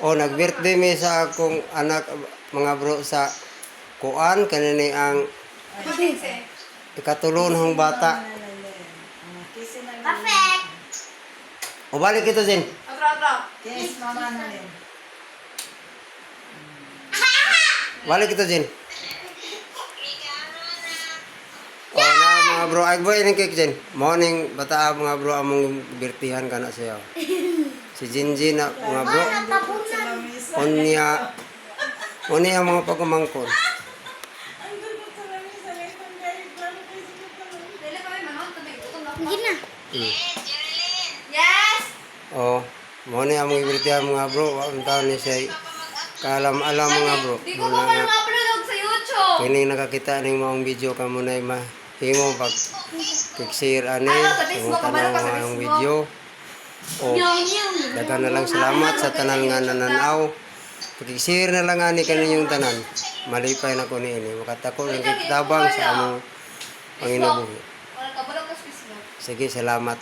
O nag-birthday mi sa akong anak mga bro sa kuan kanini ang ikatulunhong bata. Perfect! O balik ito din. Yes, mama na rin. Balik ito din. O na mga bro, ay boy ini cake din. Morning bata mga bro among birthdayan kana siya. Si Jinjin na mga bro. Onya Onya ang mga pagkumangkon. Hindi na. Yes! Oh, mo ni among ibirtihan mga bro, wa unta ni say kalam-alam mga bro. Di ko pa ma-upload sa YouTube. Kini nakakita ning maong video kamo nay mahimo pag share ani Sa Facebook, sa kabalo ka sa maong Facebook. video. Oh, dagan na lang salamat sa tanan nga nananaw. Pag-share na lang ani kaninyong tanan. Malipay na ko niini. Makatako ng tabang sa among Panginoon. Wala ka, wala ka sa Facebook. Sige, salamat.